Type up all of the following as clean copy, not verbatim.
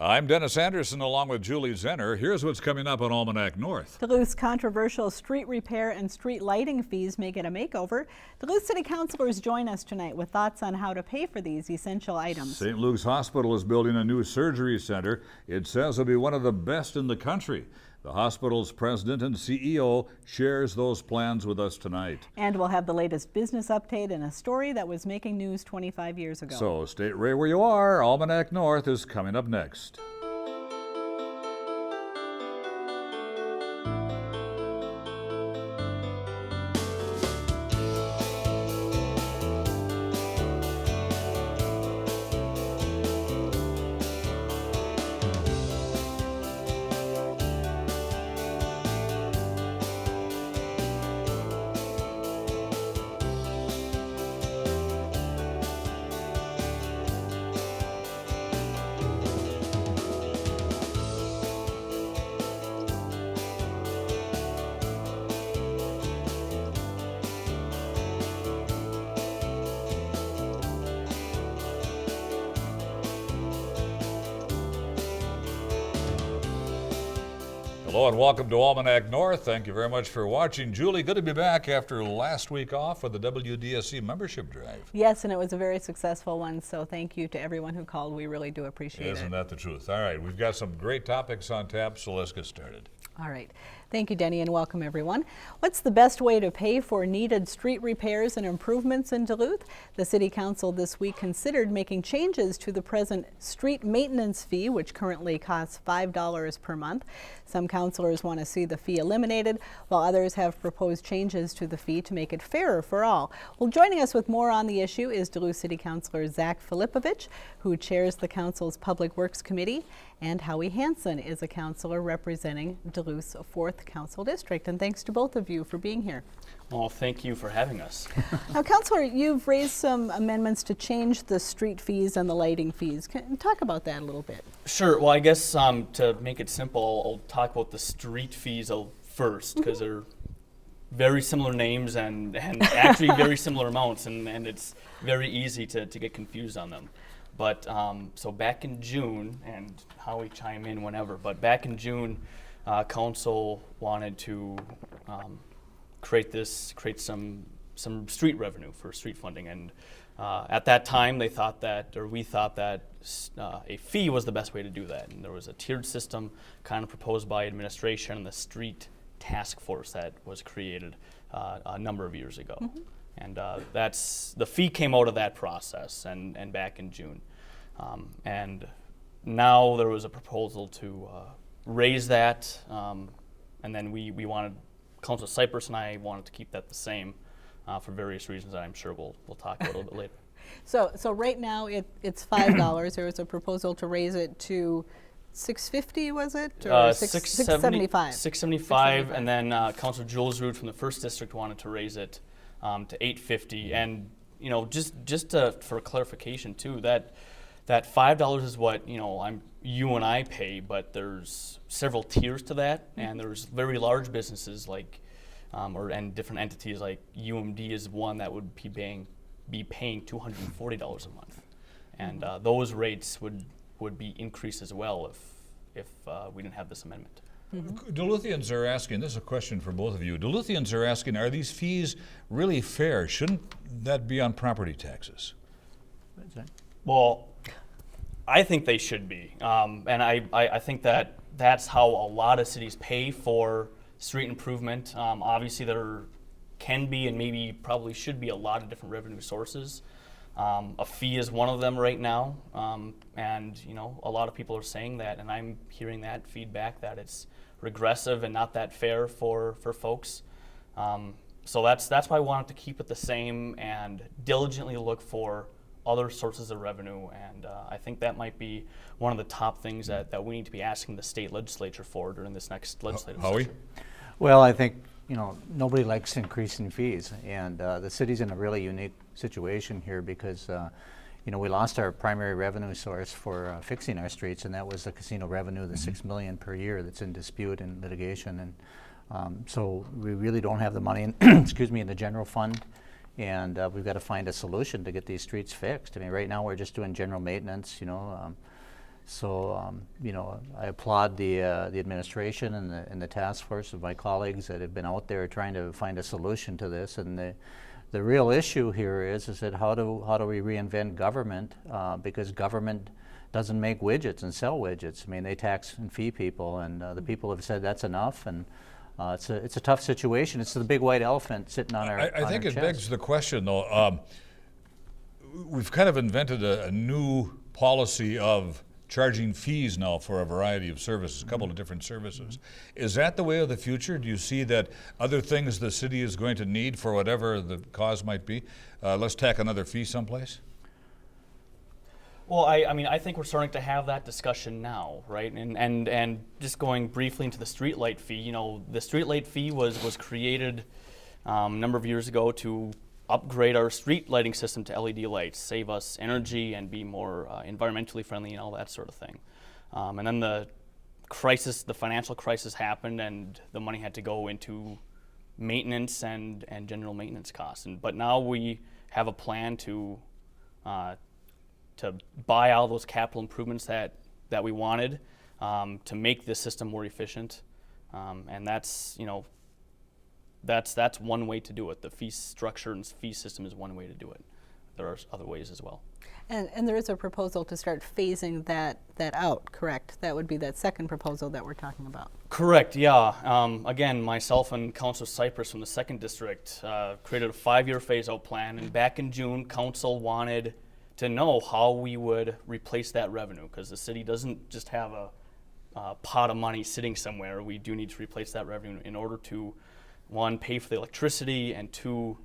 I'm Dennis Anderson along with Julie Zenner. Here's what's coming up on Almanac North. Duluth's controversial street repair and street lighting fees may get a makeover. Duluth City Councilors join us tonight with thoughts on how to pay for these essential items. St. Luke's Hospital is building a new surgery center. It says it'll be one of the best in the country. The hospital's president and CEO shares those plans with us tonight. And we'll have the latest business update and a story that was making news 25 years ago. So stay right where you are. Almanac North is coming up next. Hello and welcome to Almanac North. Thank you very much for watching. Julie, good to be back after last week off for the WDSC membership drive. Yes, and it was a very successful one, so thank you to everyone who called. We really do appreciate it. Isn't that the truth? All right, we've got some great topics on tap, so let's get started. All right. Thank you, Denny, and welcome everyone. What's the best way to pay for needed street repairs and improvements in Duluth? The City Council this week considered making changes to the present street maintenance fee, which currently costs $5 per month. Some councilors want to see the fee eliminated, while others have proposed changes to the fee to make it fairer for all. Well, joining us with more on the issue is Duluth City Councilor Filipovich, who chairs the Council's Public Works Committee, and Howie Hanson is a councilor representing Duluth's 4th Council District. And thanks to both of you for being here. Well, thank you for having us. Now, Councilor, you've raised some amendments to change the street fees and the lighting fees. Can you talk about that a little bit? Sure. Well, I guess to make it simple, I'll talk about the street fees first, because they're very similar names and actually very similar amounts, and it's very easy to get confused on them. But so back in June, and Howie chime in whenever, but back in June, Council wanted to create some street revenue for street funding, and at that time we thought that a fee was the best way to do that, and there was a tiered system kind of proposed by administration and the street task force that was created a number of years ago. And the fee came out of that process and back in June. And now there was a proposal to raise that, and then we wanted, Councilor Cypress and I wanted to keep that the same for various reasons that I'm sure we'll talk about a little bit later. So right now it's $5. There was a proposal to raise it to $6.50, was it? Or $6.75? $6.75, and then Councilor Jules Root from the 1st District wanted to raise it to $8.50. And just for clarification too, that $5 is what you and I pay, but there's several tiers to that, and there's very large businesses like and different entities like UMD is one that would be paying $240 a month, and those rates would be increased as well if we didn't have this amendment. Duluthians are asking, this is a question for both of you. Duluthians are asking, are these fees really fair? Shouldn't that be on property taxes? Well, I think they should be, and I think that that's how a lot of cities pay for street improvement. Obviously there can be and maybe probably should be a lot of different revenue sources. A fee is one of them right now, and a lot of people are saying that, and I'm hearing that feedback that it's regressive and not that fair for folks. So that's why I wanted to keep it the same and diligently look for other sources of revenue, and I think that might be one of the top things that we need to be asking the state legislature for during this next legislative Howie? session. Well, I think nobody likes increasing fees, and the city's in a really unique situation here because we lost our primary revenue source for fixing our streets, and that was the casino revenue, the $6 million per year that's in dispute and litigation, and so we really don't have the money in, in the general fund. And we've got to find a solution to get these streets fixed. I mean, right now we're just doing general maintenance, So, you know, I applaud the administration and the task force of my colleagues that have been out there trying to find a solution to this. And the real issue here is that how do we reinvent government? Because government doesn't make widgets and sell widgets. I mean, they tax and fee people, and the people have said that's enough. And it's a tough situation. It's the big white elephant sitting on our. I think it begs the question, though. We've kind of invented a new policy of charging fees now for a variety of services, a couple of different services. Is that the way of the future? Do you see that other things the city is going to need for whatever the cause might be? Let's tack another fee someplace? Well, I mean, I think we're starting to have that discussion now, right? And just going briefly into the streetlight fee, you know, the streetlight fee was created a number of years ago to upgrade our street lighting system to LED lights, save us energy and be more environmentally friendly and all that sort of thing. And then the financial crisis happened, and the money had to go into maintenance and general maintenance costs. But now we have a plan to buy all those capital improvements that we wanted to make this system more efficient, and that's, you know, that's one way to do it. The fee structure and fee system is one way to do it. There are other ways as well. And there is a proposal to start phasing that out, correct? That would be that second proposal that we're talking about. Correct, yeah. Again, myself and Councilor Cypress from the 2nd District created a 5-year phase-out plan, and back in June, Council wanted to know how we would replace that revenue, because the city doesn't just have a pot of money sitting somewhere. We do need to replace that revenue in order to, 1, pay for the electricity, and 2,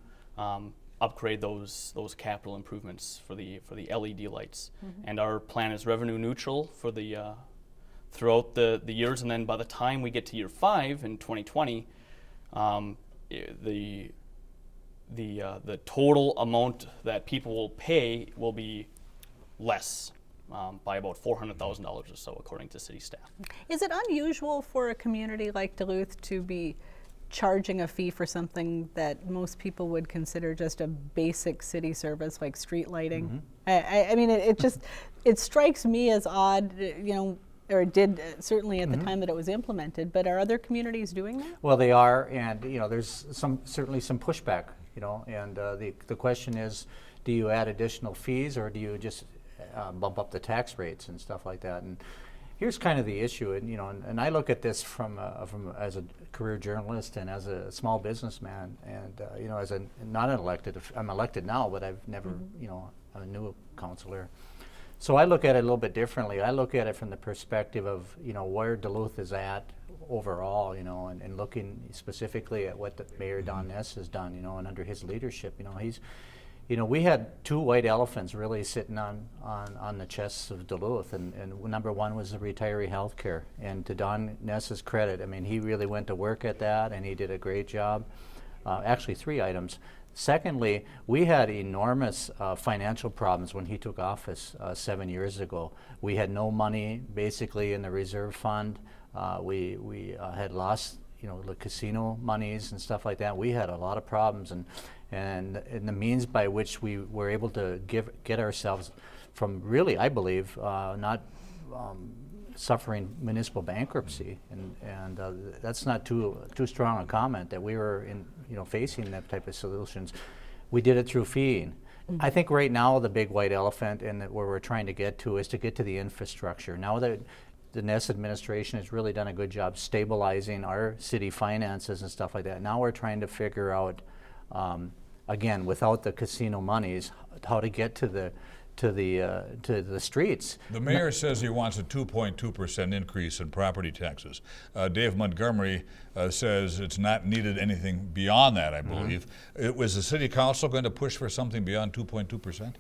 upgrade those capital improvements for the LED lights. And our plan is revenue neutral for the throughout the years, and then by the time we get to year 5 in 2020, the total amount that people will pay will be less by about $400,000 or so, according to city staff. Is it unusual for a community like Duluth to be charging a fee for something that most people would consider just a basic city service like street lighting? I mean, it strikes me as odd, you know, or it did certainly at the time that it was implemented, but are other communities doing that? Well, they are, and you know, there's certainly some pushback, you know, and the question is, do you add additional fees, or do you just bump up the tax rates and stuff like that? And here's kind of the issue, and you know, and I look at this from as a career journalist and as a small businessman, and you know, as a not an elected, I'm elected now, but I've never, you know, I'm a new councilor. So I look at it a little bit differently. I look at it from the perspective of, you know, where Duluth is at overall, you know, and looking specifically at what the Mayor Don Ness has done, you know, and under his leadership, you know, you know, we had 2 white elephants really sitting on the chests of Duluth, and number 1 was the retiree health care. And to Don Ness's credit, I mean, he really went to work at that, and he did a great job. Actually, 3 items. Secondly, we had enormous financial problems when he took office 7 years ago. We had no money basically in the reserve fund. We had lost, you know, the casino monies and stuff like that. We had a lot of problems, and the means by which we were able to get ourselves from really, I believe, not suffering municipal bankruptcy, and that's not too strong a comment that we were facing that type of solutions. We did it through feeing. I think right now the big white elephant and where we're trying to get to is to get to the infrastructure. Now that the Ness administration has really done a good job stabilizing our city finances and stuff like that, now we're trying to figure out, again, without the casino monies, how to get to the streets. The mayor says he wants a 2.2% increase in property taxes. Dave Montgomery says it's not needed anything beyond that, I believe. Was the city council going to push for something beyond 2.2%?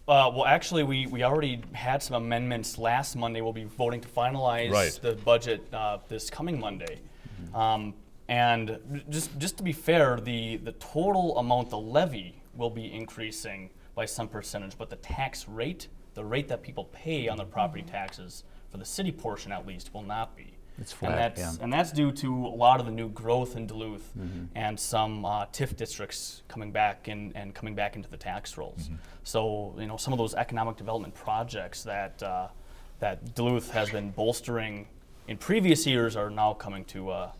Well, actually, we already had some amendments last Monday. We'll be voting to finalize the budget this coming Monday. And just to be fair, the total amount, the levy, will be increasing by some percentage, but the tax rate, the rate that people pay on their property taxes, for the city portion at least, will not be. It's flat, and that's due to a lot of the new growth in Duluth and some TIF districts coming back and coming back into the tax rolls. So, you know, some of those economic development projects that that Duluth has been bolstering in previous years are now coming to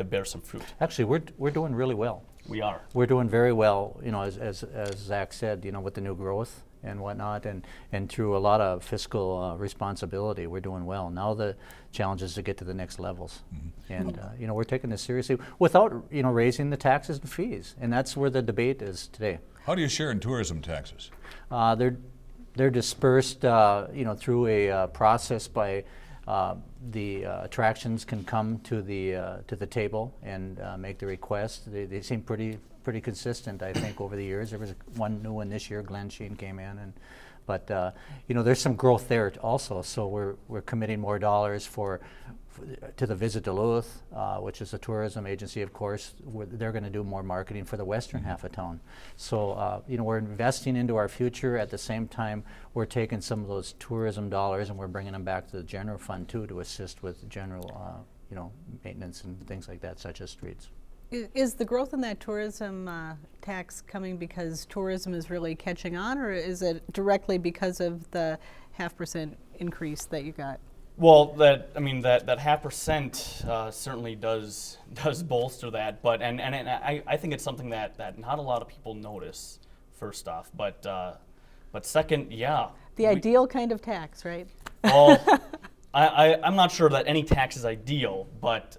bear some fruit. Actually, we're doing really well. We are. We're doing very well, you know, as Zach said, you know, with the new growth and whatnot, and through a lot of fiscal responsibility, we're doing well. Now the challenge is to get to the next levels. And, you know, we're taking this seriously without, you know, raising the taxes and fees. And that's where the debate is today. How do you share in tourism taxes? They're dispersed, you know, through a process by the attractions can come to the table and make the request. They seem pretty consistent, I think, over the years. There was one new one this year. Glenn Sheen came in, but you know, there's some growth there also. So we're committing more dollars to the Visit Duluth, which is a tourism agency, of course. They're going to do more marketing for the western half of town. So you know, we're investing into our future. At the same time, we're taking some of those tourism dollars and we're bringing them back to the general fund too, to assist with general you know, maintenance and things like that, such as streets. Is the growth in that tourism tax coming because tourism is really catching on, or is it directly because of the 0.5% increase that you got? Well, that 0.5% certainly does bolster that, but and I think it's something that not a lot of people notice. First off, but second, yeah. The ideal kind of tax, right? Well, I'm not sure that any tax is ideal, but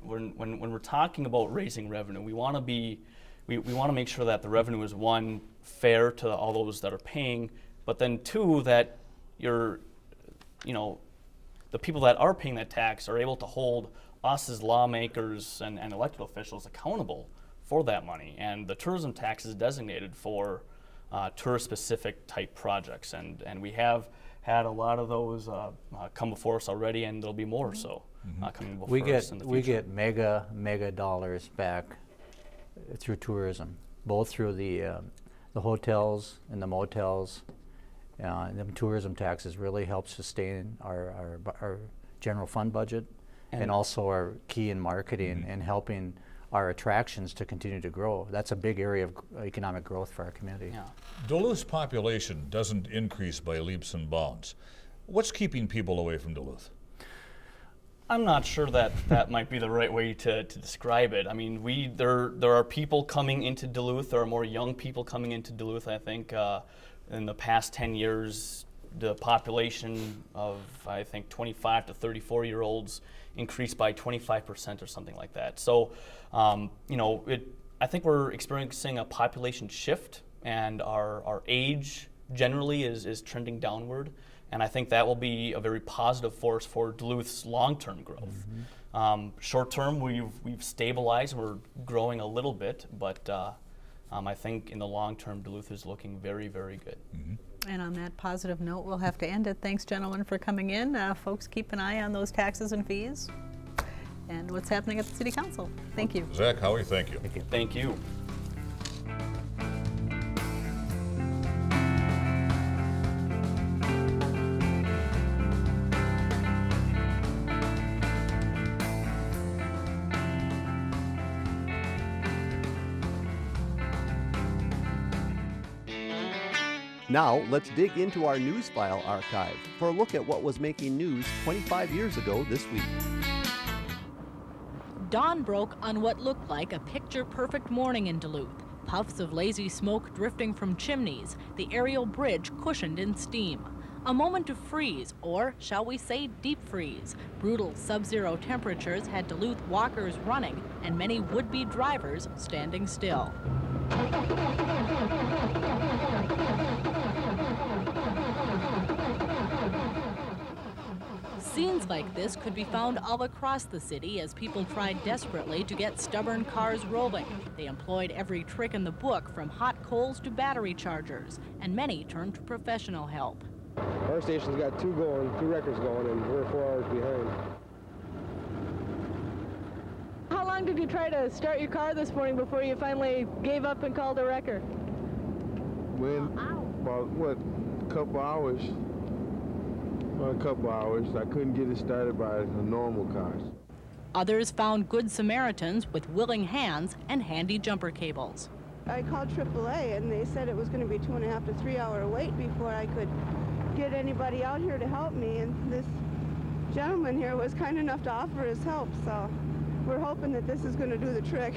when we're talking about raising revenue, we want to make sure that the revenue is, one, fair to all those that are paying, but then two, that the people that are paying that tax are able to hold us as lawmakers and elected officials accountable for that money. And the tourism tax is designated for tourist-specific type projects, and we have had a lot of those come before us already, and there'll be more so coming before us in the future. We get mega dollars back through tourism, both through the hotels and the motels. The tourism taxes really help sustain our general fund budget, and also our key in marketing and helping our attractions to continue to grow. That's a big area of economic growth for our community. Yeah. Duluth's population doesn't increase by leaps and bounds. What's keeping people away from Duluth? I'm not sure that might be the right way to describe it. I mean, there are people coming into Duluth. There are more young people coming into Duluth. I think in the past 10 years, the population of, I think, 25 to 34-year-olds increased by 25% or something like that. So, you know, I think we're experiencing a population shift, and our age generally is trending downward. And I think that will be a very positive force for Duluth's long-term growth. Short-term, we've stabilized and we're growing a little bit, but I think in the long term, Duluth is looking very, very good. And on that positive note, we'll have to end it. Thanks, gentlemen, for coming in. Folks, keep an eye on those taxes and fees and what's happening at the City Council. Thank you. Zach, Howie, thank you. Thank you. Thank you. Now, let's dig into our news file archive for a look at what was making news 25 years ago this week. Dawn broke on what looked like a picture-perfect morning in Duluth. Puffs of lazy smoke drifting from chimneys, the aerial bridge cushioned in steam. A moment of freeze, or shall we say deep freeze. Brutal sub-zero temperatures had Duluth walkers running and many would-be drivers standing still. Scenes like this could be found all across the city as people tried desperately to get stubborn cars rolling. They employed every trick in the book, from hot coals to battery chargers, and many turned to professional help. Our station's got two records going, and we're 4 hours behind. How long did you try to start your car this morning before you finally gave up and called a wrecker? About a couple hours. A couple hours. I couldn't get it started by a normal car. Others found good Samaritans with willing hands and handy jumper cables. I called AAA and they said it was going to be 2.5 to 3 hour wait before I could get anybody out here to help me, and this gentleman here was kind enough to offer his help, so we're hoping that this is going to do the trick.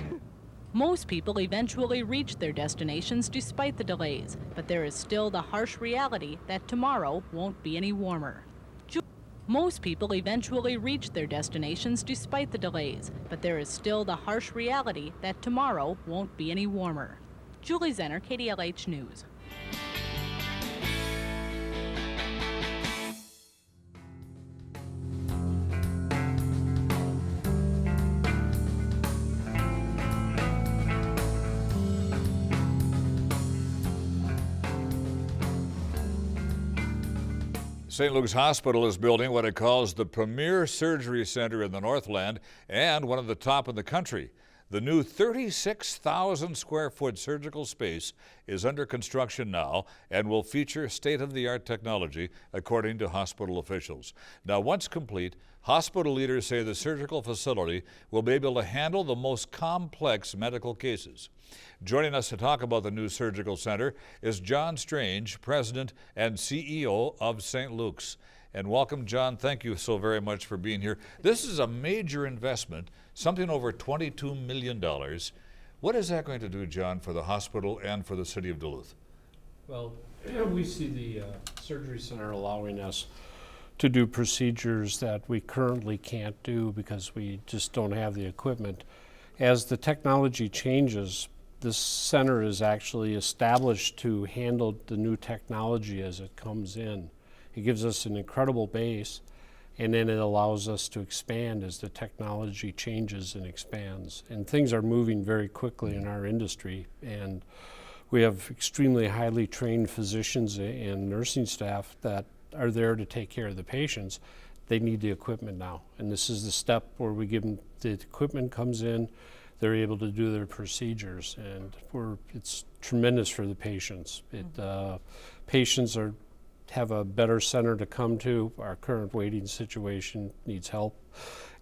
Most people eventually reach their destinations despite the delays, but there is still the harsh reality that tomorrow won't be any warmer. Most people eventually reach their destinations despite the delays, but there is still the harsh reality that tomorrow won't be any warmer. Julie Zenner, KDLH News. St. Luke's Hospital is building what it calls the premier surgery center in the Northland and one of the top in the country. The new 36,000 square foot surgical space is under construction now and will feature state-of-the-art technology, according to hospital officials. Now, once complete, hospital leaders say the surgical facility will be able to handle the most complex medical cases. Joining us to talk about the new surgical center is John Strange, President and CEO of St. Luke's. And welcome, John. Thank you so very much for being here. This is a major investment, something over $22 million. What is that going to do, John, for the hospital and for the city of Duluth? Well, we see the surgery center allowing us to do procedures that we currently can't do because we just don't have the equipment. As the technology changes, this center is actually established to handle the new technology as it comes in. It gives us an incredible base, and then it allows us to expand as the technology changes and expands. And things are moving very quickly in our industry, and we have extremely highly trained physicians and nursing staff that are there to take care of the patients. They need the equipment now, and this is the step where we give them, the equipment comes in, they're able to do their procedures, and it's tremendous for the patients. Patients have a better center to come to. Our current waiting situation needs help,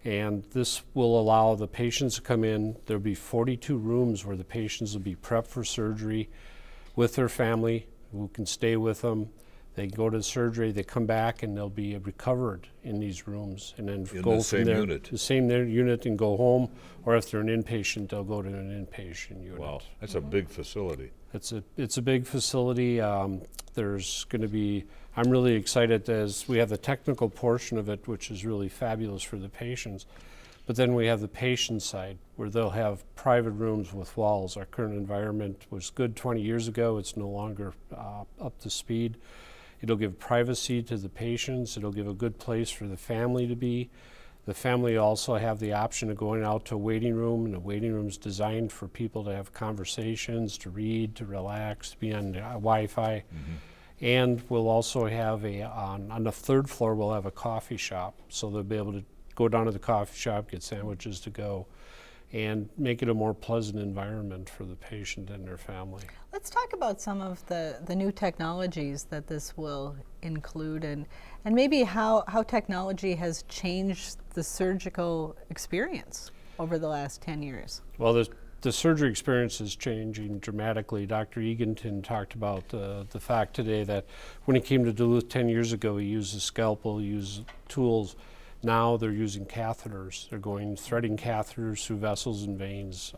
and this will allow the patients to come in. There'll be 42 rooms where the patients will be prepped for surgery with their family who can stay with them. They go to surgery, they come back, and they'll be recovered in these rooms, and then go from there, the same unit, and go home. Or if they're an inpatient, they'll go to an inpatient unit. Wow, that's a big facility. It's a big facility. There's going to be. I'm really excited as we have the technical portion of it, which is really fabulous for the patients. But then we have the patient side, where they'll have private rooms with walls. Our current environment was good 20 years ago. It's no longer up to speed. It'll give privacy to the patients. It'll give a good place for the family to be. The family also have the option of going out to a waiting room, and the waiting room is designed for people to have conversations, to read, to relax, to be on Wi-Fi. And we'll also have on the third floor, we'll have a coffee shop. So they'll be able to go down to the coffee shop, get sandwiches to go, and make it a more pleasant environment for the patient and their family. Let's talk about some of the new technologies that this will include, and maybe how technology has changed the surgical experience over the last 10 years. Well, the surgery experience is changing dramatically. Dr. Eganton talked about the fact today that when he came to Duluth 10 years ago, he used a scalpel, he used tools. Now they're using catheters. They're threading catheters through vessels and veins.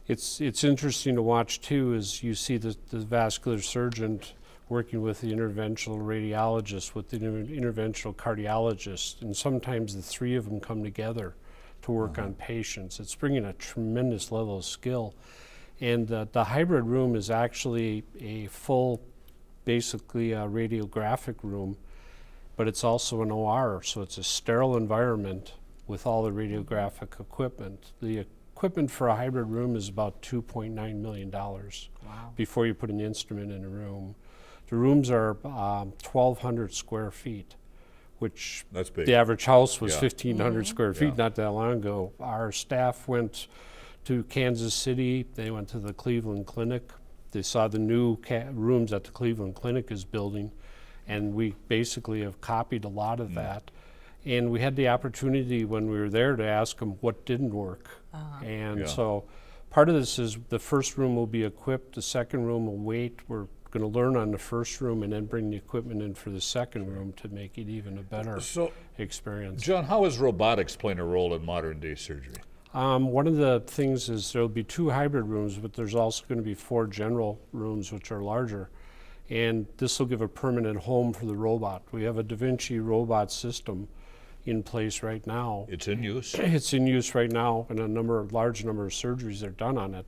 It's interesting to watch too, as you see the vascular surgeon working with the interventional radiologist, with the interventional cardiologist, and sometimes the three of them come together to work on patients. It's bringing a tremendous level of skill. And the hybrid room is actually a full, basically a radiographic room, but it's also an OR, so it's a sterile environment with all the radiographic equipment. The equipment for a hybrid room is about $2.9 million before you put an instrument in a room. The rooms are 1,200 square feet, which that's big. The average house was 1,500 square feet not that long ago. Our staff went to Kansas City, they went to the Cleveland Clinic. They saw the new rooms that the Cleveland Clinic is building, and we basically have copied a lot of that. And we had the opportunity when we were there to ask them what didn't work. So part of this is the first room will be equipped, the second room will wait. We're going to learn on the first room and then bring the equipment in for the second room to make it even a better experience. John, how is robotics playing a role in modern day surgery? One of the things is there'll be 2 hybrid rooms, but there's also going to be 4 general rooms, which are larger. And this will give a permanent home for the robot. We have a Da Vinci robot system in place right now. It's in use? It's in use right now, and large number of surgeries are done on it.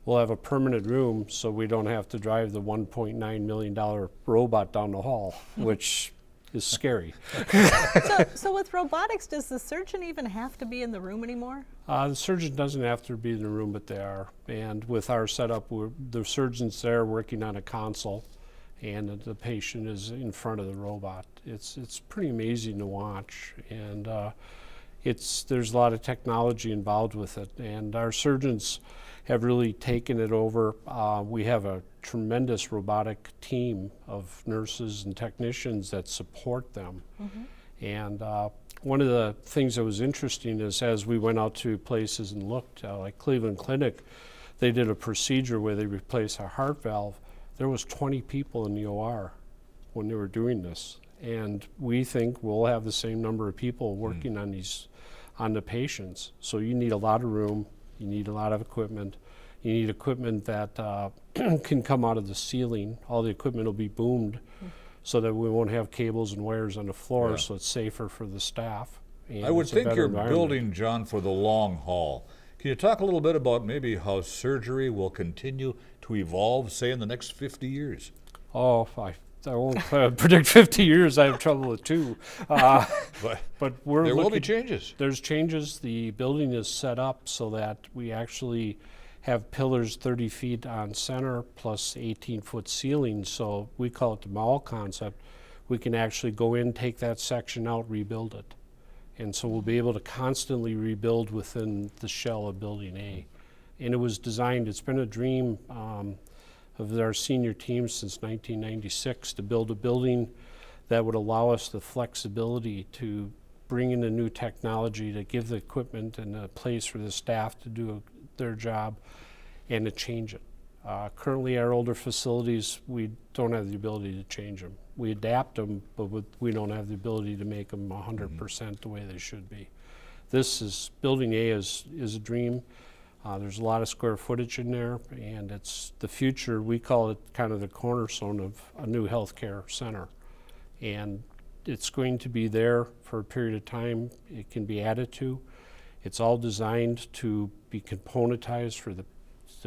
We'll have a permanent room, so we don't have to drive the $1.9 million robot down the hall, which is scary. So with robotics, does the surgeon even have to be in the room anymore? The surgeon doesn't have to be in the room, but they are. And with our setup, the surgeon's there working on a console, and the patient is in front of the robot. It's pretty amazing to watch, and there's a lot of technology involved with it, and our surgeons have really taken it over. We have a tremendous robotic team of nurses and technicians that support them. And one of the things that was interesting is as we went out to places and looked, like Cleveland Clinic, they did a procedure where they replaced a heart valve. There was 20 people in the OR when they were doing this. And we think we'll have the same number of people working on the patients. So you need a lot of room, you need a lot of equipment. You need equipment that can come out of the ceiling. All the equipment will be boomed so that we won't have cables and wires on the floor, so it's safer for the staff. I would think you're building, John, for the long haul. Can you talk a little bit about maybe how surgery will continue to evolve, say, in the next 50 years? Oh, I won't predict 50 years. I have trouble with 2. But there will be changes. There's changes. The building is set up so that we actually have pillars 30 feet on center plus 18-foot ceilings. So we call it the mall concept. We can actually go in, take that section out, rebuild it. And so we'll be able to constantly rebuild within the shell of Building A. And it was designed, it's been a dream of our senior team since 1996 to build a building that would allow us the flexibility to bring in a new technology, to give the equipment and a place for the staff to do their job and to change it. Currently our older facilities, we don't have the ability to change them. We adapt them, but we don't have the ability to make them 100% the way they should be. Building A is a dream. There's a lot of square footage in there, and it's the future. We call it kind of the cornerstone of a new healthcare center. And it's going to be there for a period of time. It can be added to. It's all designed to be componentized for the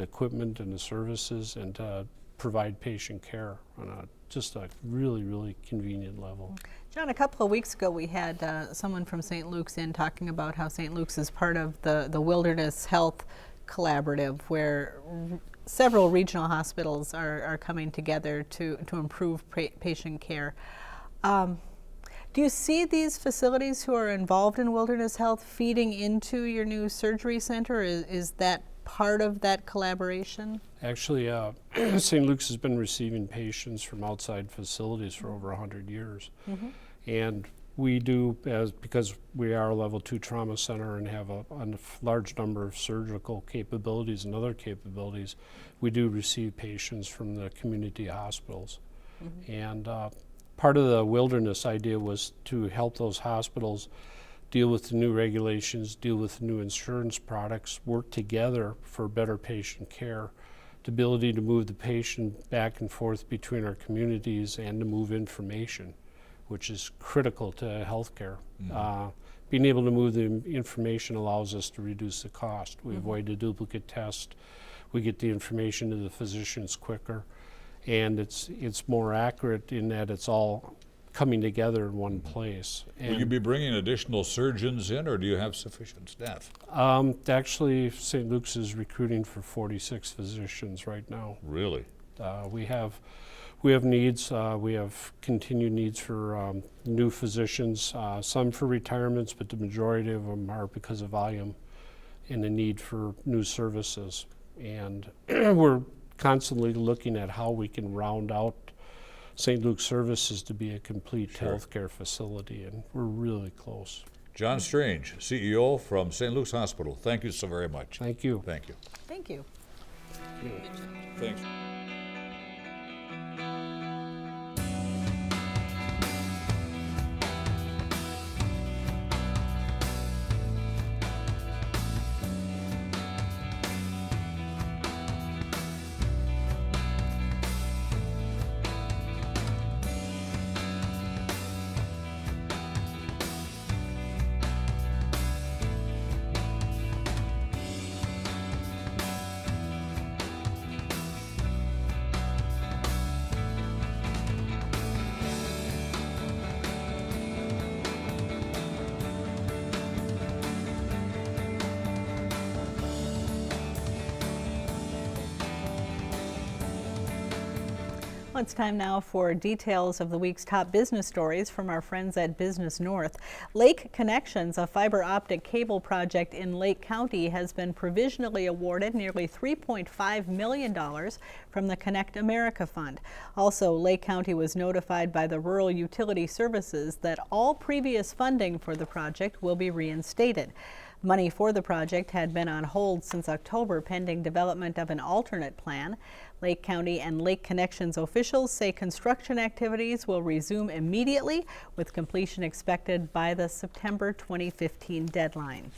equipment and the services and to provide patient care on just a really, really convenient level. John, a couple of weeks ago we had someone from St. Luke's in talking about how St. Luke's is part of the Wilderness Health Collaborative, where several regional hospitals are coming together to improve patient care. Do you see these facilities who are involved in Wilderness Health feeding into your new surgery center? Is that part of that collaboration? Actually, St. Luke's has been receiving patients from outside facilities for over 100 years. And we do, because we are a level 2 trauma center and have a large number of surgical capabilities and other capabilities, we do receive patients from the community hospitals. And part of the wilderness idea was to help those hospitals deal with the new regulations, deal with new insurance products, work together for better patient care, the ability to move the patient back and forth between our communities and to move information, which is critical to healthcare. Being able to move the information allows us to reduce the cost. We avoid the duplicate test. We get the information to the physicians quicker, and it's more accurate in that it's all coming together in one place. And will you be bringing additional surgeons in, or do you have sufficient staff? Actually, St. Luke's is recruiting for 46 physicians right now. Really? We have needs. We have continued needs for new physicians, some for retirements, but the majority of them are because of volume and the need for new services. And we're constantly looking at how we can round out St. Luke's services to be a complete healthcare facility, and we're really close. John Strange, CEO from St. Luke's Hospital. Thank you so very much. Thank you. Thank you. Thank you. Thanks. It's time now for details of the week's top business stories from our friends at Business North. Lake Connections, a fiber optic cable project in Lake County, has been provisionally awarded nearly $3.5 million from the Connect America Fund. Also, Lake County was notified by the Rural Utility Services that all previous funding for the project will be reinstated. Money for the project had been on hold since October pending development of an alternate plan. Lake County and Lake Connections officials say construction activities will resume immediately, with completion expected by the September 2015 deadline.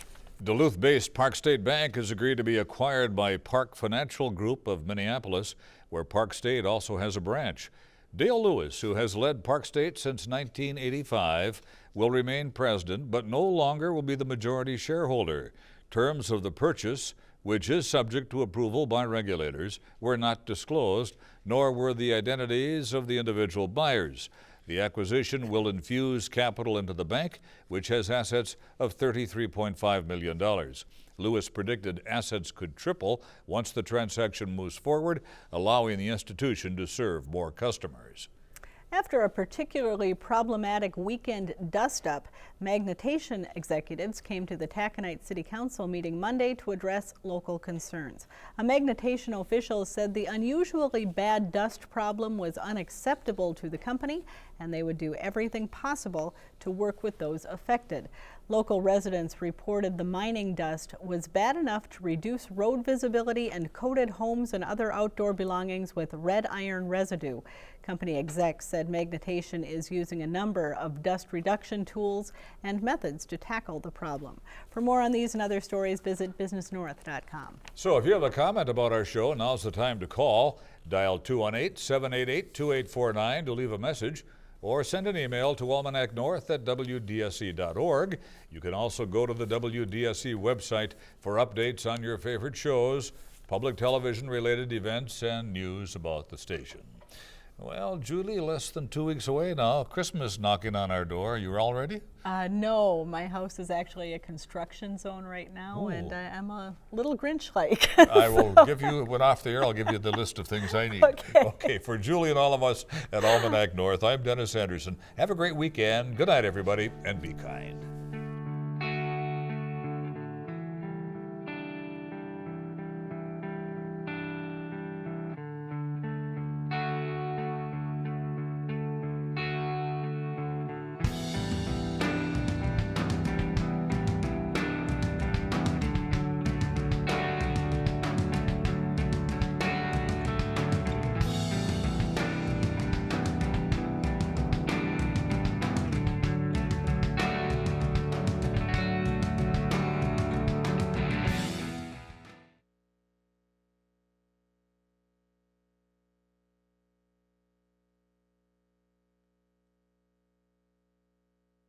Duluth-based Park State Bank has agreed to be acquired by Park Financial Group of Minneapolis, where Park State also has a branch. Dale Lewis, who has led Park State since 1985, will remain president, but no longer will be the majority shareholder. Terms of the purchase, which is subject to approval by regulators, were not disclosed, nor were the identities of the individual buyers. The acquisition will infuse capital into the bank, which has assets of $33.5 million. Lewis predicted assets could triple once the transaction moves forward, allowing the institution to serve more customers. After a particularly problematic weekend dust-up, magnetation executives came to the Taconite City Council meeting Monday to address local concerns. A magnetation official said the unusually bad dust problem was unacceptable to the company, and they would do everything possible to work with those affected. Local residents reported the mining dust was bad enough to reduce road visibility and coated homes and other outdoor belongings with red iron residue. Company execs said magnetation is using a number of dust reduction tools and methods to tackle the problem. For more on these and other stories, visit businessnorth.com. So if you have a comment about our show, now's the time to call. Dial 218-788-2849 to leave a message, or send an email to Almanac North at WDSE.org. You can also go to the WDSE website for updates on your favorite shows, public television-related events, and news about the station. Well, Julie, less than 2 weeks away now. Christmas knocking on our door. You all ready? No, my house is actually a construction zone right now, and I'm a little Grinch-like. I will give you, when off the air, I'll give you the list of things I need. Okay, for Julie and all of us at Almanac North, I'm Dennis Anderson. Have a great weekend. Good night, everybody, and be kind.